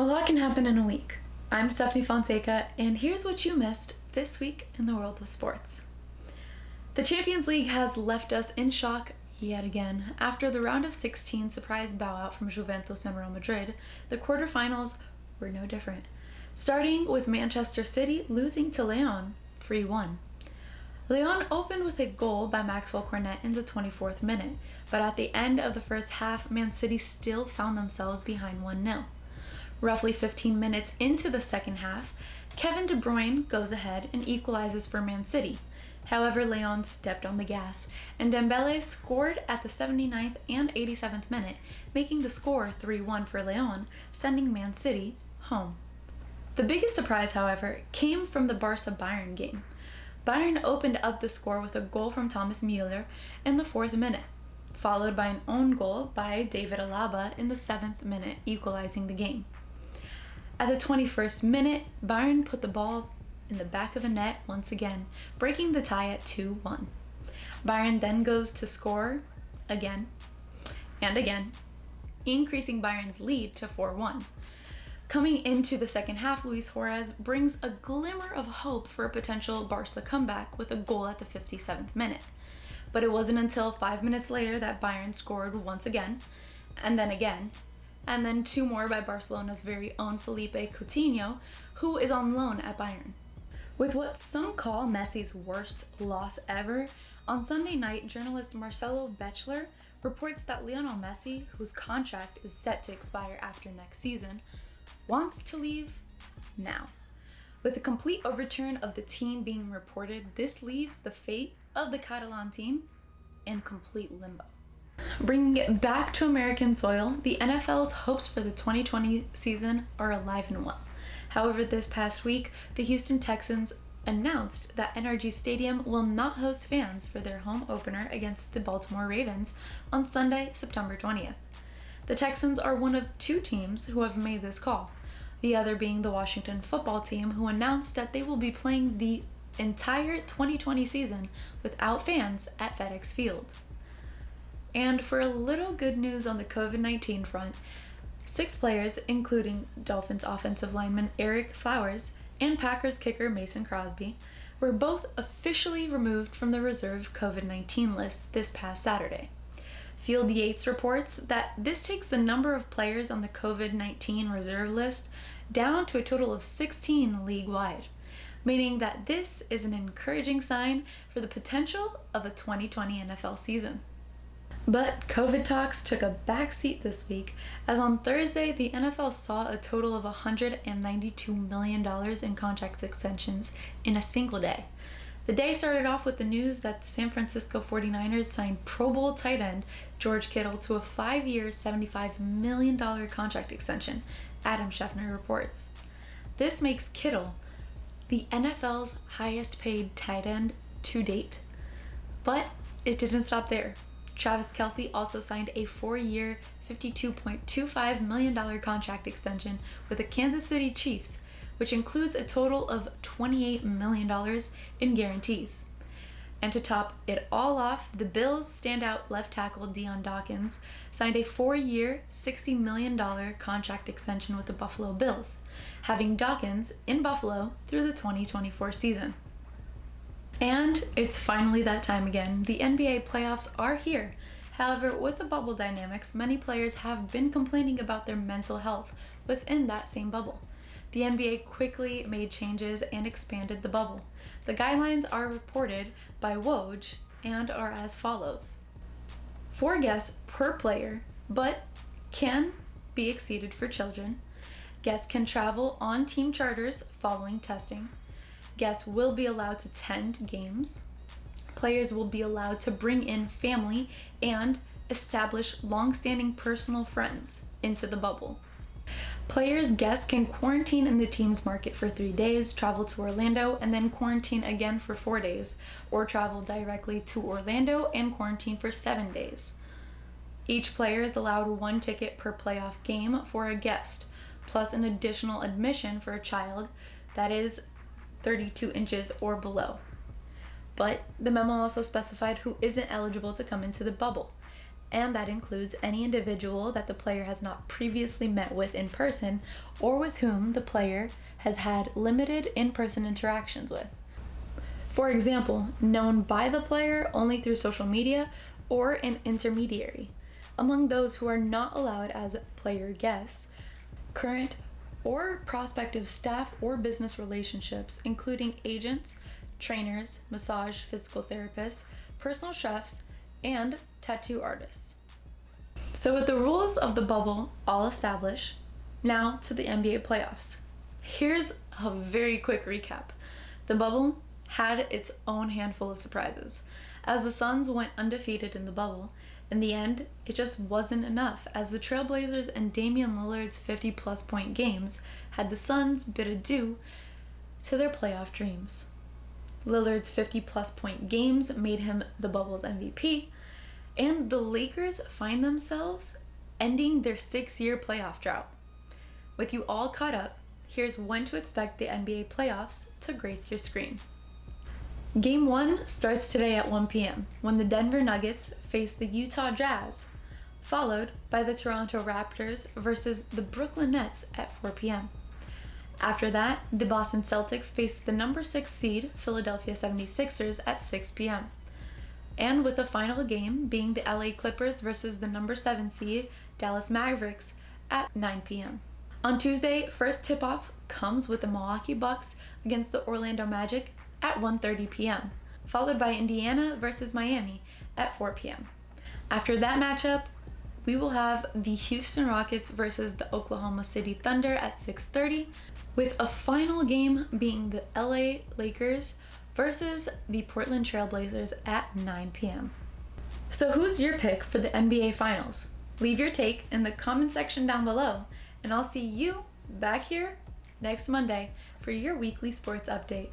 A lot can happen in a week. I'm Stephanie Fonseca, and here's what you missed this week in the world of sports. The Champions League has left us in shock yet again. After the round of 16 surprise bow out from Juventus and Real Madrid, the quarterfinals were no different. Starting with Manchester City losing to Lyon 3-1. Lyon opened with a goal by Maxwell Cornet in the 24th minute, but at the end of the first half, Man City still found themselves behind 1-0. Roughly 15 minutes into the second half, Kevin De Bruyne goes ahead and equalizes for Man City. However, Lyon stepped on the gas, and Dembele scored at the 79th and 87th minute, making the score 3-1 for Lyon, sending Man City home. The biggest surprise, however, came from the Barca-Bayern game. Bayern opened up the score with a goal from Thomas Müller in the 4th minute, followed by an own goal by David Alaba in the 7th minute, equalizing the game. At the 21st minute, Bayern put the ball in the back of the net once again, breaking the tie at 2-1. Bayern then goes to score again and again, increasing Bayern's lead to 4-1. Coming into the second half, Luis Suarez brings a glimmer of hope for a potential Barca comeback with a goal at the 57th minute. But it wasn't until 5 minutes later that Bayern scored once again, and then two more by Barcelona's very own Felipe Coutinho, who is on loan at Bayern. With what some call Messi's worst loss ever, on Sunday night, journalist Marcelo Bechler reports that Lionel Messi, whose contract is set to expire after next season, wants to leave now. With a complete overturn of the team being reported, this leaves the fate of the Catalan team in complete limbo. Bringing it back to American soil, the NFL's hopes for the 2020 season are alive and well. However, this past week, the Houston Texans announced that NRG Stadium will not host fans for their home opener against the Baltimore Ravens on Sunday, September 20th. The Texans are one of two teams who have made this call, the other being the Washington football team, who announced that they will be playing the entire 2020 season without fans at FedEx Field. And for a little good news on the COVID-19 front, 6 players, including Dolphins offensive lineman Eric Flowers and Packers kicker Mason Crosby, were both officially removed from the reserve COVID-19 list this past Saturday. Field Yates reports that this takes the number of players on the COVID-19 reserve list down to a total of 16 league-wide, meaning that this is an encouraging sign for the potential of a 2020 NFL season. But COVID talks took a backseat this week, as on Thursday, the NFL saw a total of $192 million in contract extensions in a single day. The day started off with the news that the San Francisco 49ers signed Pro Bowl tight end George Kittle to a 5-year, $75 million contract extension, Adam Schefter reports. This makes Kittle the NFL's highest paid tight end to date. But it didn't stop there. Travis Kelce also signed a 4-year, $52.25 million contract extension with the Kansas City Chiefs, which includes a total of $28 million in guarantees. And to top it all off, the Bills' standout left tackle Deion Dawkins signed a 4-year, $60 million contract extension with the Buffalo Bills, having Dawkins in Buffalo through the 2024 season. And it's finally that time again. The NBA playoffs are here. However, with the bubble dynamics, many players have been complaining about their mental health within that same bubble. The NBA quickly made changes and expanded the bubble. The guidelines are reported by Woj and are as follows. 4 guests per player, but can be exceeded for children. Guests can travel on team charters following testing. Guests will be allowed to attend games. Players will be allowed to bring in family and establish long-standing personal friends into the bubble. Players' guests can quarantine in the team's market for 3 days, travel to Orlando, and then quarantine again for 4 days, or travel directly to Orlando and quarantine for 7 days. Each player is allowed 1 ticket per playoff game for a guest, plus an additional admission for a child that is 32 inches or below. But the memo also specified who isn't eligible to come into the bubble. and that includes any individual that the player has not previously met with in person or with whom the player has had limited in-person interactions with. For example, known by the player only through social media or an intermediary. Among those who are not allowed as player guests, current or prospective staff or business relationships, including agents, trainers, massage, physical therapists, personal chefs, and tattoo artists. So with the rules of the bubble all established, now to the NBA playoffs. Here's a very quick recap. The bubble had its own handful of surprises. As the Suns went undefeated in the bubble, in the end, it just wasn't enough, as the Trailblazers and Damian Lillard's 50-plus point games had the Suns bid adieu to their playoff dreams. Lillard's 50-plus point games made him the bubble's MVP, and the Lakers find themselves ending their 6-year playoff drought. With you all caught up, here's when to expect the NBA playoffs to grace your screen. Game 1 starts today at 1 p.m. when the Denver Nuggets face the Utah Jazz, followed by the Toronto Raptors versus the Brooklyn Nets at 4 p.m. After that, the Boston Celtics face the number 6 seed Philadelphia 76ers at 6 p.m. And with the final game being the LA Clippers versus the number 7 seed Dallas Mavericks at 9 p.m. On Tuesday, first tip-off comes with the Milwaukee Bucks against the Orlando Magic at 1:30 p.m., followed by Indiana versus Miami at 4 p.m. After that matchup, we will have the Houston Rockets versus the Oklahoma City Thunder at 6:30, with a final game being the LA Lakers versus the Portland Trailblazers at 9 p.m. So who's your pick for the NBA Finals? Leave your take in the comment section down below, and I'll see you back here next Monday for your weekly sports update.